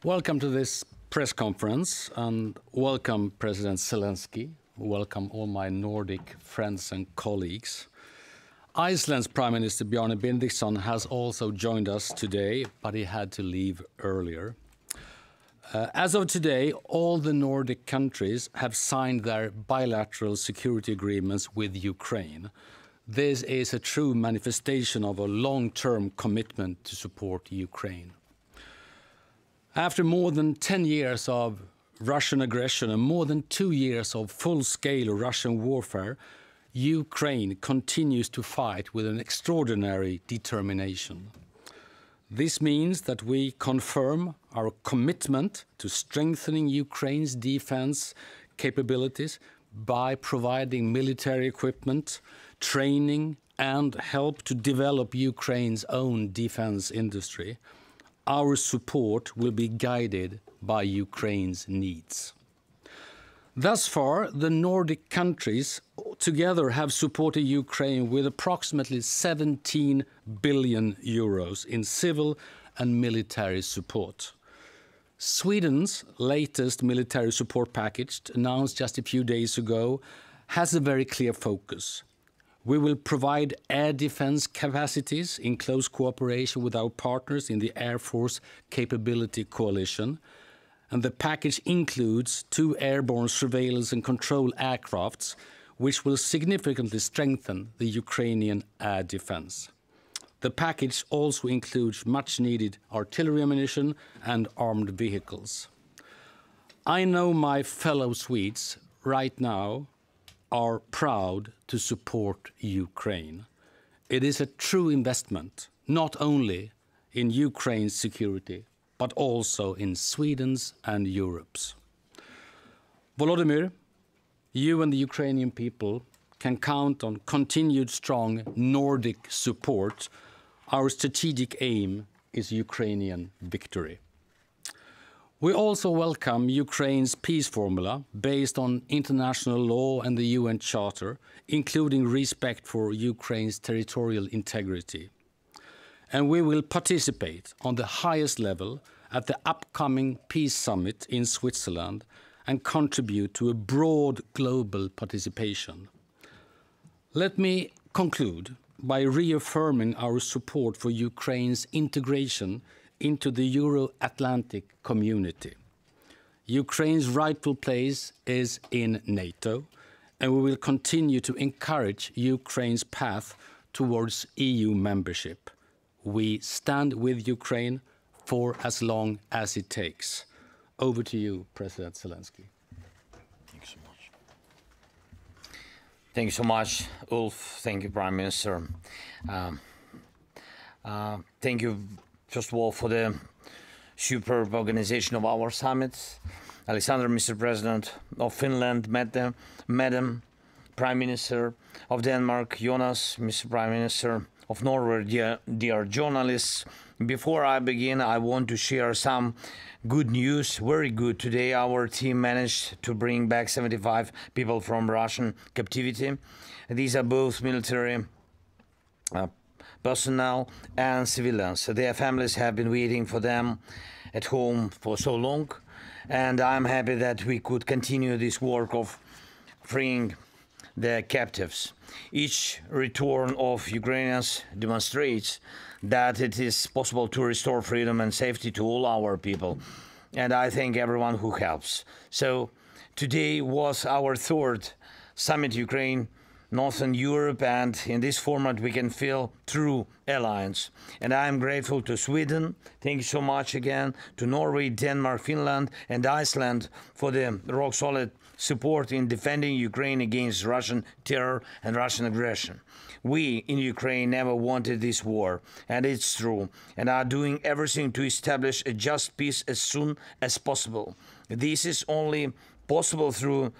Welcome to this press conference, and welcome President Zelensky. Welcome all my Nordic friends and colleagues. Iceland's Prime Minister Bjarne Benediktsson has also joined us today, but he had to leave earlier. As of today, all the Nordic countries have signed their bilateral security agreements with Ukraine. This is a true manifestation of a long-term commitment to support Ukraine. After more than 10 years of Russian aggression and more than 2 years of full-scale Russian warfare, Ukraine continues to fight with an extraordinary determination. This means that we confirm our commitment to strengthening Ukraine's defense capabilities by providing military equipment, training, and help to develop Ukraine's own defense industry. Our support will be guided by Ukraine's needs. Thus far, the Nordic countries together have supported Ukraine with approximately 17 billion euros in civil and military support. Sweden's latest military support package, announced just a few days ago, has a very clear focus. We will provide air defense capacities in close cooperation with our partners in the Air Force Capability Coalition, and the package includes 2 airborne surveillance and control aircrafts, which will significantly strengthen the Ukrainian air defense. The package also includes much-needed artillery ammunition and armed vehicles. I know my fellow Swedes right now are proud to support Ukraine. It is a true investment, not only in Ukraine's security, but also in Sweden's and Europe's. Volodymyr, you and the Ukrainian people can count on continued strong Nordic support. Our strategic aim is Ukrainian victory. We also welcome Ukraine's peace formula based on international law and the UN Charter, including respect for Ukraine's territorial integrity. And we will participate on the highest level at the upcoming Peace Summit in Switzerland and contribute to a broad global participation. Let me conclude by reaffirming our support for Ukraine's integration into the Euro-Atlantic community. Ukraine's rightful place is in NATO, and we will continue to encourage Ukraine's path towards EU membership. We stand with Ukraine for as long as it takes. Over to you, President Zelensky. Thanks so much. Thank you so much, Ulf. Thank you, Prime Minister. Thank you, first of all, for the superb organization of our summits. Alexander, Mr. President of Finland, Madam Prime Minister of Denmark, Jonas, Mr. Prime Minister of Norway, dear journalists. Before I begin, I want to share some good news, very good. Today our team managed to bring back 75 people from Russian captivity. These are both military personnel and civilians. Their families have been waiting for them at home for so long, and I'm happy that we could continue this work of freeing the captives. Each return of Ukrainians demonstrates that it is possible to restore freedom and safety to all our people, and I thank everyone who helps. So today was our 3rd summit Ukraine, Northern Europe, and in this format we can feel true alliance. And I am grateful to Sweden, thank you so much again, to Norway, Denmark, Finland and Iceland for the rock-solid support in defending Ukraine against Russian terror and Russian aggression. We in Ukraine never wanted this war, and it's true, and are doing everything to establish a just peace as soon as possible. This is only possible through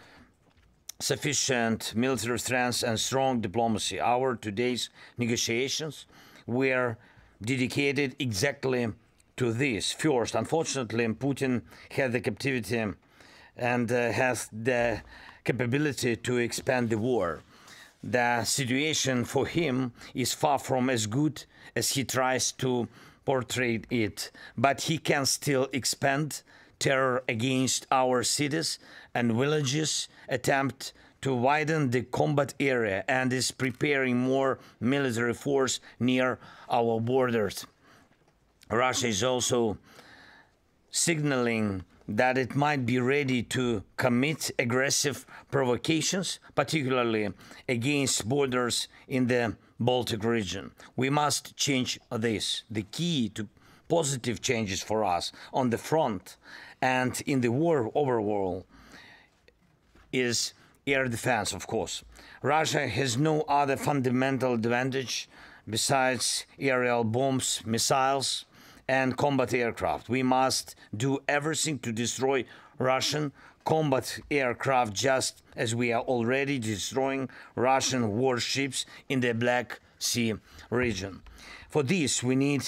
sufficient military strength and strong diplomacy. Our today's negotiations were dedicated exactly to this. First, unfortunately, Putin had the captivity and has the capability to expand the war. The situation for him is far from as good as he tries to portray it, but he can still expand terror against our cities and villages, attempt to widen the combat area, and is preparing more military force near our borders. Russia is also signaling that it might be ready to commit aggressive provocations, particularly against borders in the Baltic region. We must change this. The key to positive changes for us on the front and in the war overall is air defense, of course. Russia has no other fundamental advantage besides aerial bombs, missiles, and combat aircraft. We must do everything to destroy Russian combat aircraft, just as we are already destroying Russian warships in the Black Sea region. For this, we need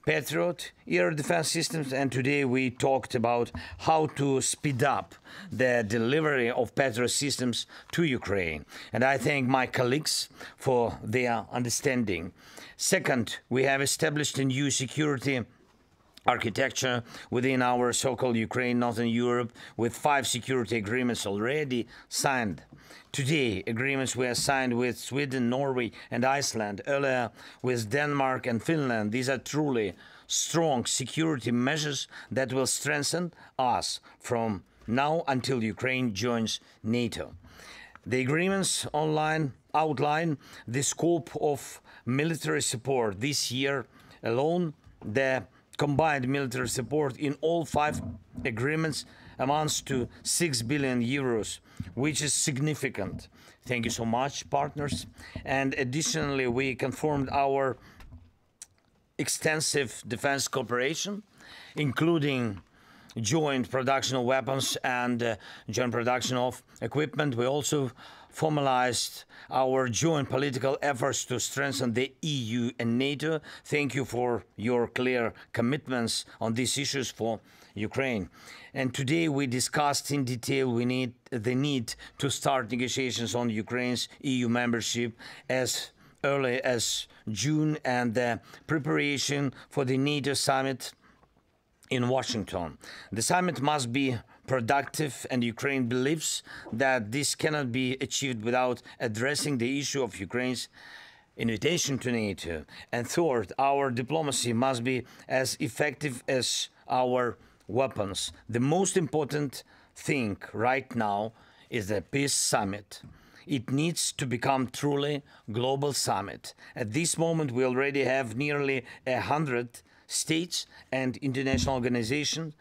Patriot air defense systems, and today we talked about how to speed up the delivery of Patriot systems to Ukraine. And I thank my colleagues for their understanding. Second, we have established a new security architecture within our so-called Ukraine, Northern Europe, with 5 security agreements already signed. Today, agreements were signed with Sweden, Norway and Iceland, earlier with Denmark and Finland. These are truly strong security measures that will strengthen us from now until Ukraine joins NATO. The agreements outline the scope of military support this year alone. The combined military support in all 5 agreements amounts to 6 billion euros, which is significant. Thank you so much, partners. And additionally, we confirmed our extensive defense cooperation, including joint production of weapons and joint production of equipment. We also formalized our joint political efforts to strengthen the EU and NATO. Thank you for your clear commitments on these issues for Ukraine. And today we discussed in detail the need to start negotiations on Ukraine's EU membership as early as June, and the preparation for the NATO summit in Washington. The summit must be productive, and Ukraine believes that this cannot be achieved without addressing the issue of Ukraine's invitation to NATO. And third, our diplomacy must be as effective as our weapons. The most important thing right now is the peace summit. It needs to become truly global summit. At this moment, we already have nearly 100 states and international organizations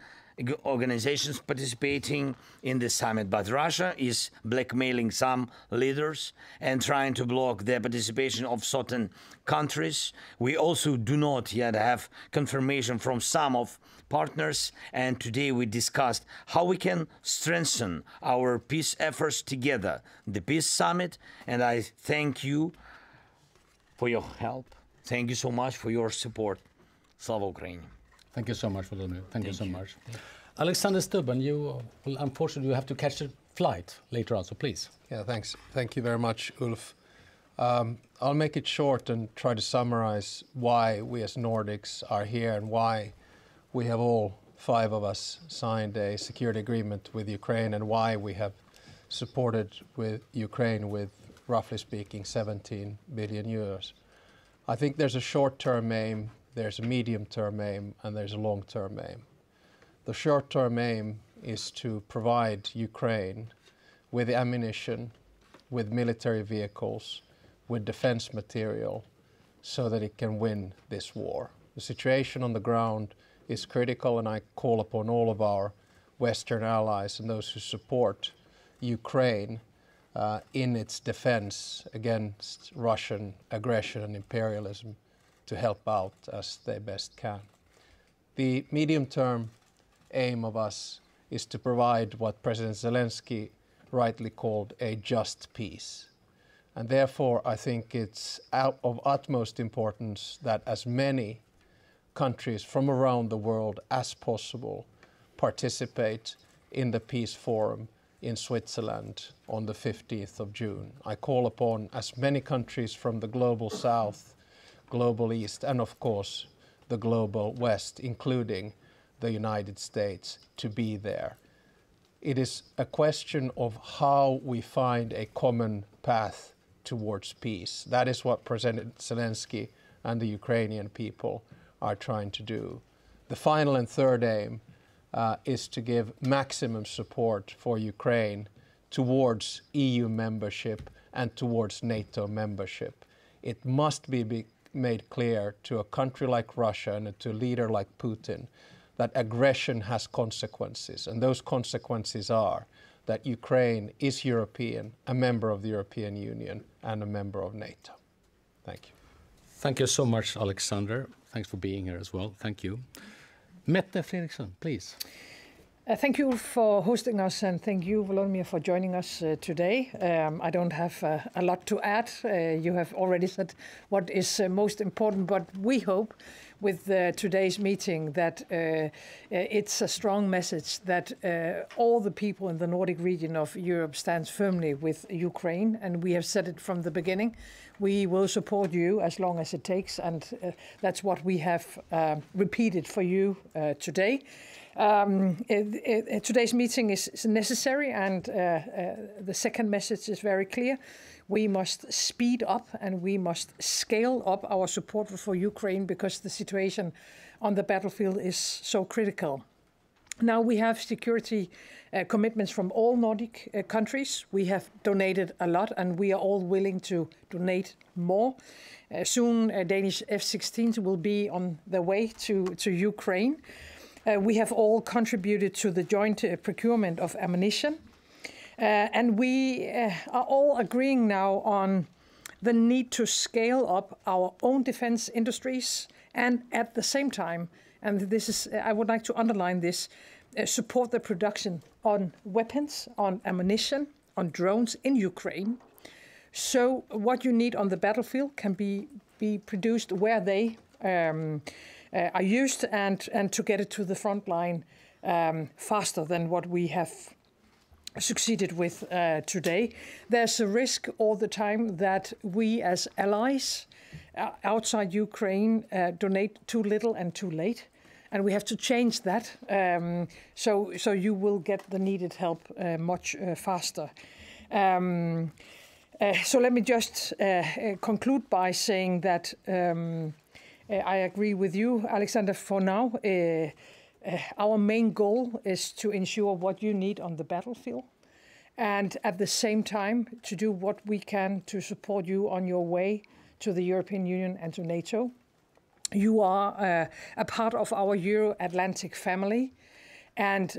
participating in the summit, but Russia is blackmailing some leaders and trying to block the participation of certain countries. We also do not yet have confirmation from some of partners, and today we discussed how we can strengthen our peace efforts together, the peace summit, and I thank you for your help. Thank you so much for your support. Slava Ukraini. Thank you so much, Volodymyr. Thank you so much. Alexander Stubb, you will unfortunately have to catch a flight later on, so please. Yeah, thanks. Thank you very much, Ulf. I'll make it short and try to summarize why we as Nordics are here and why we have all 5 of us signed a security agreement with Ukraine, and why we have supported with Ukraine with, roughly speaking, 17 billion euros. I think there's a short-term aim, there's a medium-term aim, and there's a long-term aim. The short-term aim is to provide Ukraine with ammunition, with military vehicles, with defense material, so that it can win this war. The situation on the ground is critical, and I call upon all of our Western allies and those who support Ukraine in its defense against Russian aggression and imperialism to help out as they best can. The medium-term aim of us is to provide what President Zelensky rightly called a just peace. And therefore, I think it's of utmost importance that as many countries from around the world as possible participate in the Peace Forum in Switzerland on the 15th of June. I call upon as many countries from the global south, global east, and of course the global west, including the United States, to be there. It is a question of how we find a common path towards peace. That is what President Zelensky and the Ukrainian people are trying to do. The final and third aim is to give maximum support for Ukraine towards EU membership and towards NATO membership. It must be made clear to a country like Russia and to a leader like Putin that aggression has consequences, and those consequences are that Ukraine is European, a member of the European Union, and a member of NATO. Thank you. Thank you so much, Alexander. Thanks for being here as well. Thank you. Mette Fredriksson, please. Thank you for hosting us, and thank you, Volodymyr, for joining us today. I don't have a lot to add. You have already said what is most important, but we hope with today's meeting that it's a strong message that all the people in the Nordic region of Europe stands firmly with Ukraine, and we have said it from the beginning. We will support you as long as it takes, and that's what we have repeated for you today. Today's meeting is necessary, and the second message is very clear. We must speed up and we must scale up our support for Ukraine because the situation on the battlefield is so critical. Now we have security commitments from all Nordic countries. We have donated a lot and we are all willing to donate more. Soon Danish F-16s will be on their way to Ukraine. We have all contributed to the joint procurement of ammunition. And we are all agreeing now on the need to scale up our own defense industries and at the same time, and this is, I would like to underline this, support the production on weapons, on ammunition, on drones in Ukraine. So what you need on the battlefield can be produced where they are used and to get it to the front line faster than what we have succeeded with today. There's a risk all the time that we as allies outside Ukraine donate too little and too late. And we have to change that so you will get the needed help much faster. So let me just conclude by saying that I agree with you, Alexander, for now. Our main goal is to ensure what you need on the battlefield and at the same time to do what we can to support you on your way to the European Union and to NATO. You are a part of our Euro-Atlantic family, and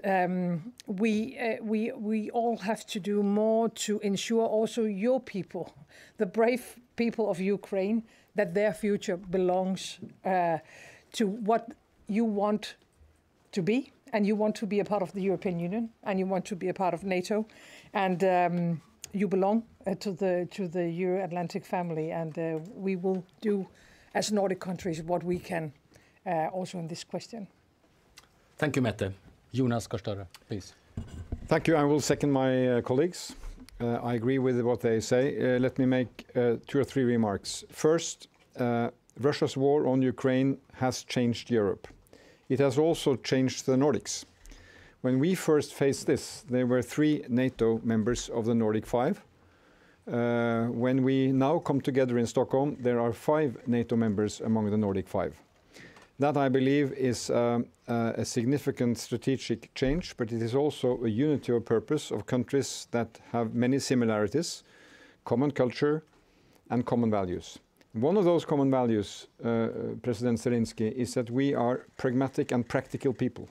we all have to do more to ensure also your people, the brave people of Ukraine, that their future belongs to what you want to be, and you want to be a part of the European Union, and you want to be a part of NATO, and you belong to the Euro-Atlantic family, and we will do as Nordic countries what we can also in this question. Thank you, Mette. Jonas Gahr-Støre, please. Thank you. I will second my colleagues. I agree with what they say. Let me make 2 or 3 remarks. First, Russia's war on Ukraine has changed Europe. It has also changed the Nordics. When we first faced this, there were 3 NATO members of the Nordic 5. When we now come together in Stockholm, there are 5 NATO members among the Nordic 5. That, I believe, is a significant strategic change, but it is also a unity of purpose of countries that have many similarities, common culture and common values. One of those common values, President Zelensky, is that we are pragmatic and practical people.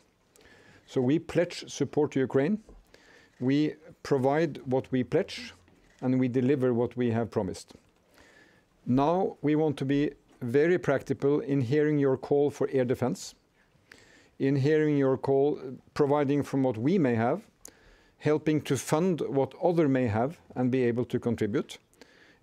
So we pledge support to Ukraine, we provide what we pledge, and we deliver what we have promised. Now we want to be very practical in hearing your call for air defense, in hearing your call, providing from what we may have, helping to fund what other may have and be able to contribute.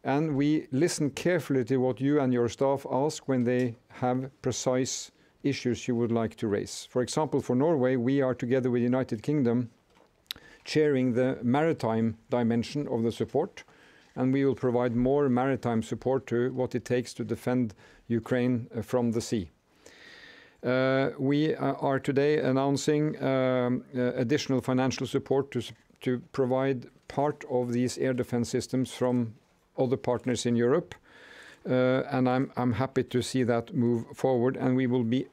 And we listen carefully to what you and your staff ask when they have precise issues you would like to raise. For example, for Norway, we are together with the United Kingdom chairing the maritime dimension of the support, and we will provide more maritime support to what it takes to defend Ukraine from the sea. We are today announcing additional financial support to provide part of these air defense systems from other partners in Europe. And I'm happy to see that move forward, and we will be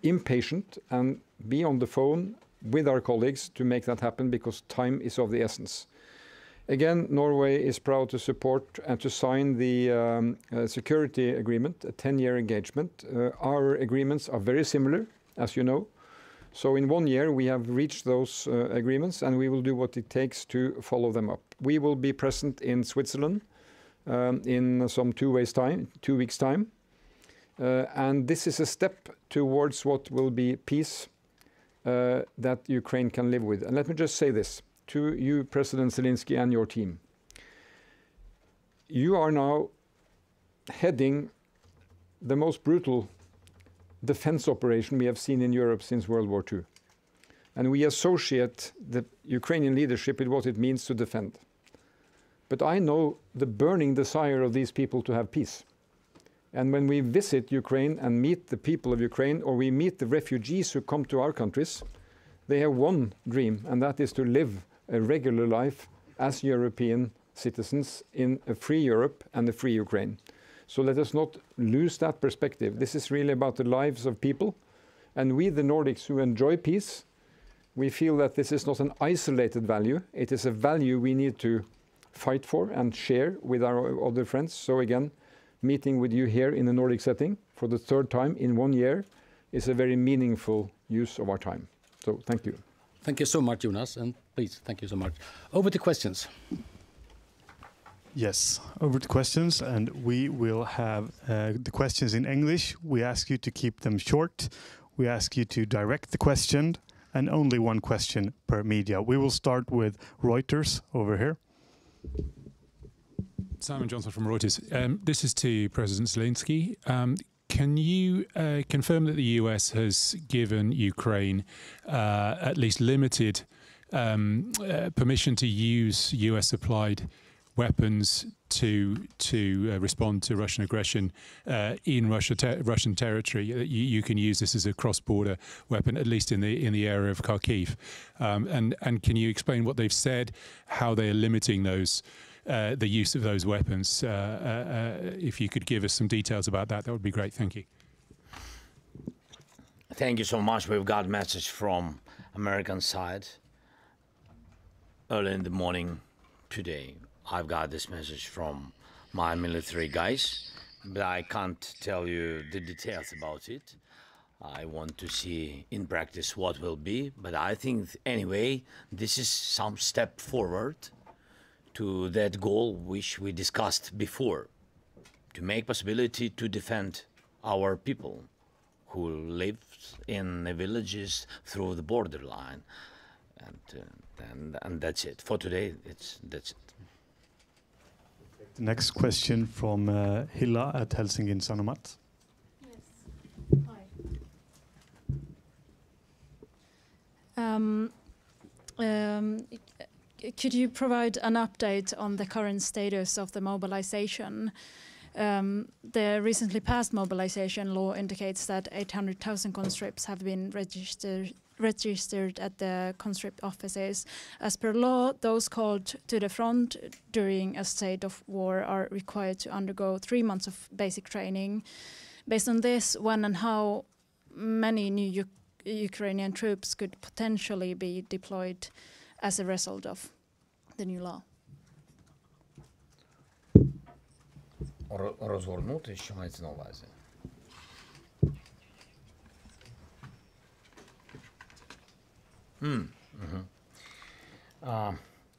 impatient and be on the phone with our colleagues to make that happen, because time is of the essence. Again, Norway is proud to support and to sign the security agreement, a 10-year engagement. Our agreements are very similar, as you know. So in 1 year, we have reached those agreements, and we will do what it takes to follow them up. We will be present in Switzerland in some 2 weeks' time. And this is a step towards what will be peace that Ukraine can live with. And let me just say this to you, President Zelensky, and your team. You are now heading the most brutal defense operation we have seen in Europe since World War II. And we associate the Ukrainian leadership with what it means to defend. But I know the burning desire of these people to have peace. And when we visit Ukraine and meet the people of Ukraine, or we meet the refugees who come to our countries, they have one dream, and that is to live a regular life as European citizens in a free Europe and a free Ukraine. So let us not lose that perspective. This is really about the lives of people. And we, the Nordics who enjoy peace, we feel that this is not an isolated value. It is a value we need to fight for and share with our other friends. So again, meeting with you here in a Nordic setting for the 3rd time in 1 year is a very meaningful use of our time. So thank you. Thank you so much, Jonas, and please, thank you so much. Over to questions. Yes, over to questions, and we will have the questions in English. We ask you to keep them short. We ask you to direct the question, and only one question per media. We will start with Reuters over here. Simon Johnson from Reuters. This is to President Zelensky. Can you confirm that the US has given Ukraine at least limited permission to use US-supplied weapons to respond to Russian aggression in Russian territory? You can use this as a cross-border weapon, at least in the area of Kharkiv. And can you explain what they've said, how they are limiting those? The use of those weapons. If you could give us some details about that, that would be great. Thank you. Thank you so much. We've got a message from American side early in the morning today. I've got this message from my military guys, but I can't tell you the details about it. I want to see in practice what will be, but I think anyway, this is some step forward to that goal which we discussed before, to make possibility to defend our people who live in the villages through the borderline, and that's it for today. That's it. The next question from Hilla at Helsingin Sanomat. Yes. Hi. Could you provide an update on the current status of the mobilization? The recently passed mobilization law indicates that 800,000 conscripts have been registered at the conscript offices. As per law, those called to the front during a state of war are required to undergo 3 months of basic training. Based on this, when and how many new Ukrainian troops could potentially be deployed as a result of the new law? Розгорнути, що мається на увазі?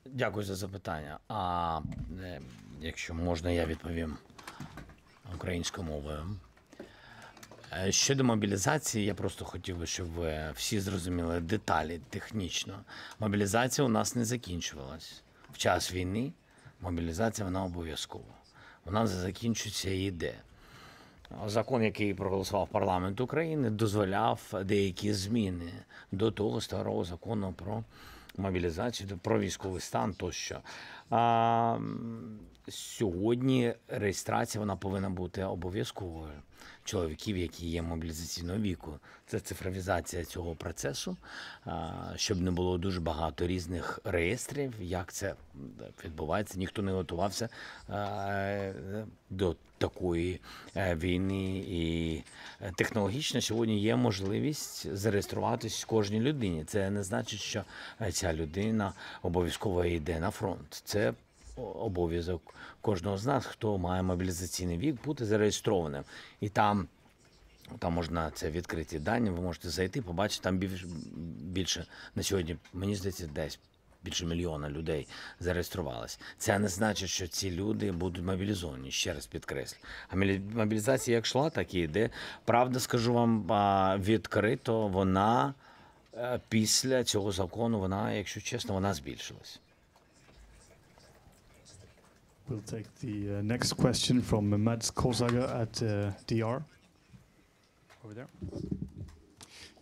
Дякую за запитання. Якщо можна, я відповім українською мовою. Щодо мобілізації, я просто хотів би, щоб ви всі зрозуміли деталі технічно. Мобілізація у нас не закінчувалась. В час війни мобілізація, вона обов'язкова. Вона закінчується і йде. Закон, який проголосував парламент України, дозволяв деякі зміни до того старого закону про мобілізацію, про військовий стан тощо. Сьогодні реєстрація вона повинна бути обов'язковою. Чоловіків, які є мобілізаційного віку. Це цифровізація цього процесу, щоб не було дуже багато різних реєстрів, як це відбувається. Ніхто не готувався до такої війни. І технологічно сьогодні є можливість зареєструватись кожній людині. Це не значить, що ця людина обов'язково йде на фронт. Це обов'язок кожного з нас, хто має мобілізаційний вік, бути зареєстрованим. І там можна, це відкриті дані, ви можете зайти, побачити, там більше на сьогодні, мені здається, десь більше 1 мільйона людей зареєструвалось. Це не значить, що ці люди будуть мобілізовані, ще раз підкреслю. А мобілізація як йшла, так і йде. Правда, скажу вам відкрито, вона після цього закону, вона, якщо чесно, вона збільшилась. We'll take the next question from Mads Kosager at DR. Over there.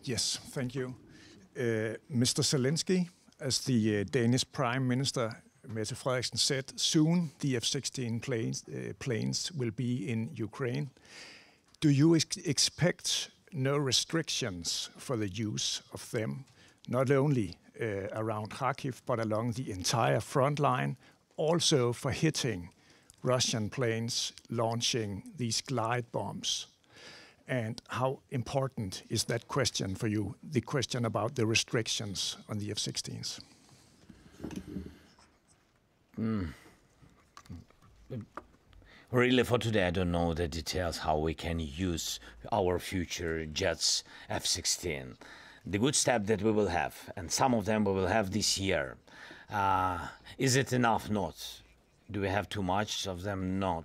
Yes, thank you. Mr. Zelensky, as the Danish Prime Minister Mette Frederiksen said, soon the F-16 planes will be in Ukraine. Do you expect no restrictions for the use of them, not only around Kharkiv, but along the entire front line, also for hitting Russian planes launching these glide bombs? And how important is that question for you, the question about the restrictions on the F-16s? Really, for today, I don't know the details how we can use our future jets F-16. The good step that we will have, and some of them we will have this year, is it enough? Not. Do we have too much of them? Not.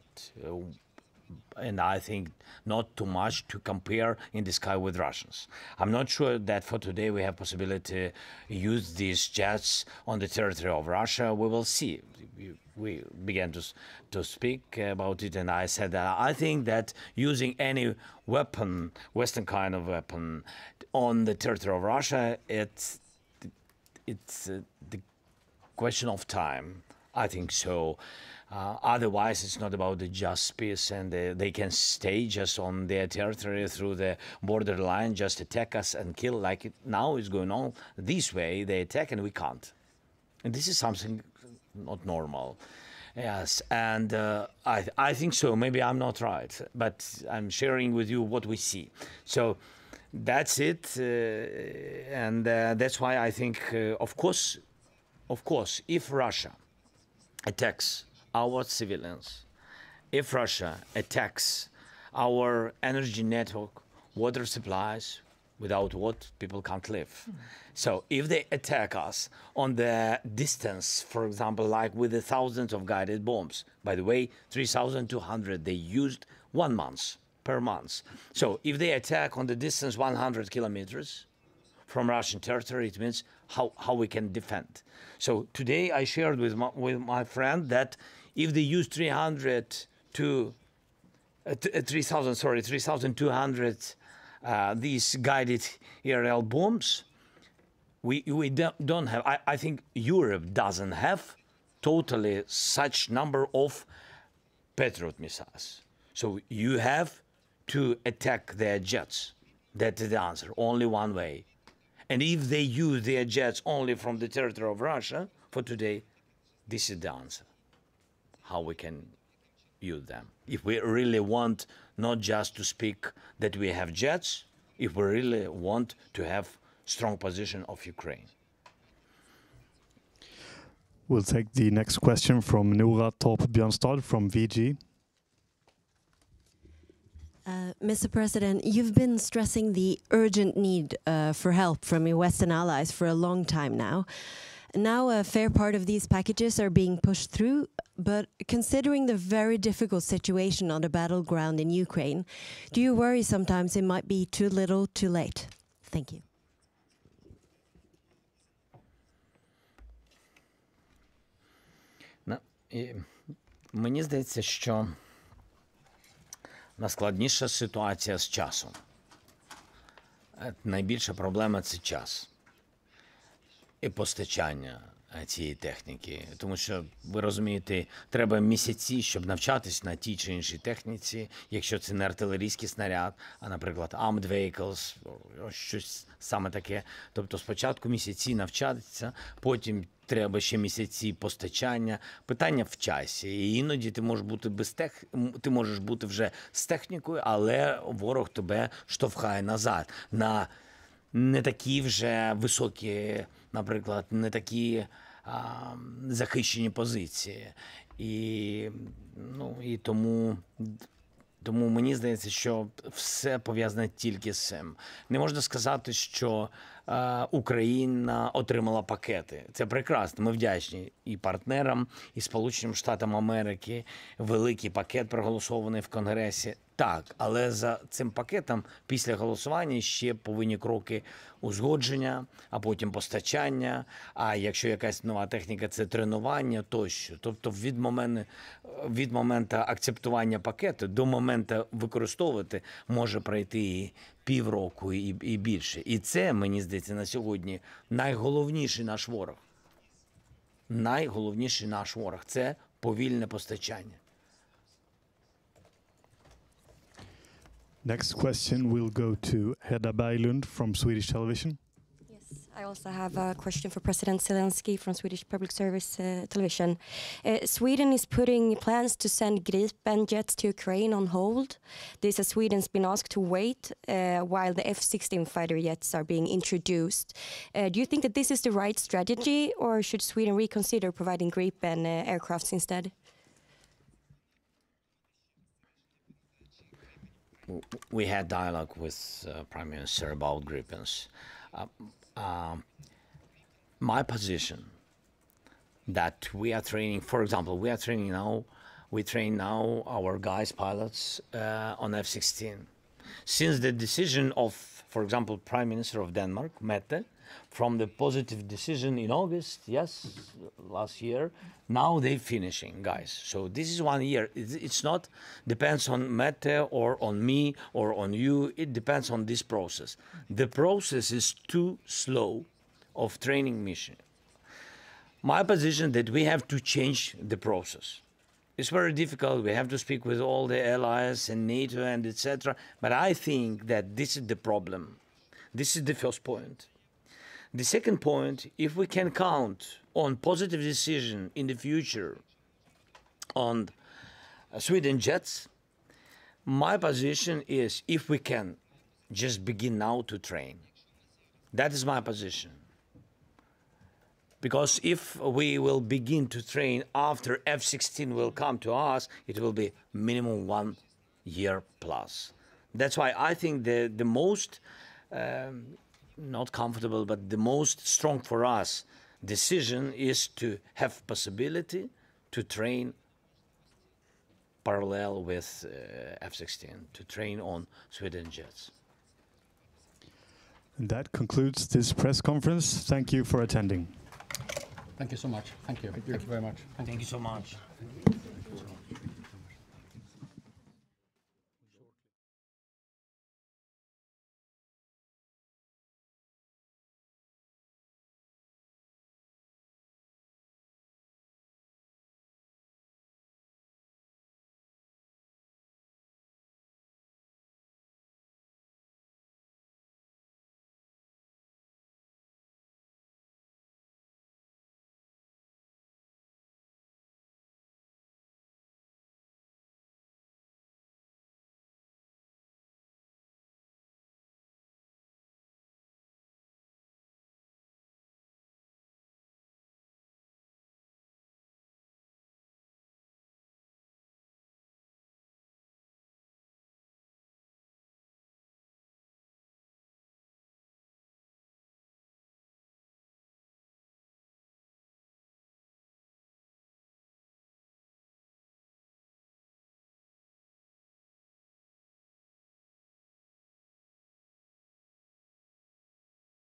And I think not too much to compare in the sky with Russians. I'm not sure that for today we have possibility to use these jets on the territory of Russia. We will see. We began to speak about it, and I said that I think that using any weapon, Western kind of weapon, on the territory of Russia, it's the question of time. I think so. Otherwise, it's not about the just peace, and they can stay just on their territory through the borderline, just attack us and kill like it now is going on. This way, they attack and we can't. And this is something not normal. Yes, and I think so. Maybe I'm not right, but I'm sharing with you what we see. So that's it, and that's why I think, of course, if Russia attacks our civilians, if Russia attacks our energy network, water supplies, without what people can't live. So if they attack us on the distance, for example, like with the thousands of guided bombs, by the way, 3,200 they used 1 month per month. So if they attack on the distance 100 kilometers from Russian territory, it means how we can defend. So today I shared with my friend that if they use 3,200 these guided aerial bombs, we don't have. I think Europe doesn't have totally such number of Patriot missiles. So you have to attack their jets. That's the answer. Only one way. And if they use their jets only from the territory of Russia for today, this is the answer. How we can use them. If we really want not just to speak that we have jets, if we really want to have strong position of Ukraine. We'll take the next question from Nora Torp Björnstad from VG. Mr. President, you've been stressing the urgent need for help from your Western allies for a long time now. now a fair part of these packages are being pushed through, but considering the very difficult situation on the battleground in Ukraine, do you worry sometimes it might be too little, too late? Thank you. Мені здається, що найскладніша ситуація з часом. Найбільша проблема – це час і постачання цієї техніки. Тому що, ви розумієте, треба місяці, щоб навчатись на тій чи іншій техніці, якщо це не артилерійський снаряд, а, наприклад, armed vehicles, щось саме таке. Тобто спочатку місяці навчатися, потім треба ще місяці постачання. Питання в часі. І іноді ти можеш бути ти можеш бути вже з технікою, але ворог тебе штовхає назад на не такі вже високі, наприклад, не такі захищені позиції. І тому мені здається, що все пов'язане тільки з цим. Не можна сказати, що Україна отримала пакети. Це прекрасно, ми вдячні і партнерам, і Сполученим Штатам Америки. Великий пакет проголосований в Конгресі. Так, але за цим пакетом після голосування ще повинні кроки узгодження, а потім постачання, а якщо якась нова техніка – це тренування тощо. Тобто від моменту акцептування пакету до моменту використовувати може пройти і півроку, і більше. І це, мені здається, на сьогодні найголовніший наш ворог. Найголовніший наш ворог – це повільне постачання. Next question will go to Hedda Berglund from Swedish television. Yes, I also have a question for President Zelensky from Swedish Public Service Television. Sweden is putting plans to send Gripen jets to Ukraine on hold. This as Sweden's been asked to wait while the F-16 fighter jets are being introduced. Do you think that this is the right strategy, or should Sweden reconsider providing Gripen aircrafts instead? We had dialogue with Prime Minister about Gripens. My position that we are training, for example, we train now our guys, pilots on F-16. Since the decision of, for example, Prime Minister of Denmark, Mette, from the positive decision in August, yes, last year, now they're finishing, guys. So this is 1 year. It's not depends on Mette or on me or on you. It depends on this process. The process is too slow of training mission. My position that we have to change the process. It's very difficult. We have to speak with all the allies and NATO and etc. But I think that this is the problem. This is the first point. The second point, if we can count on positive decision in the future on Sweden jets, my position is if we can just begin now to train. That is my position. Because if we will begin to train after F-16 will come to us, it will be minimum 1 year plus. That's why I think the most not comfortable, but the most strong for us decision is to have possibility to train parallel with F-16, to train on Sweden jets. And that concludes this press conference. Thank you for attending. Thank you so much. Thank you. Thank you very much. Thank you so much.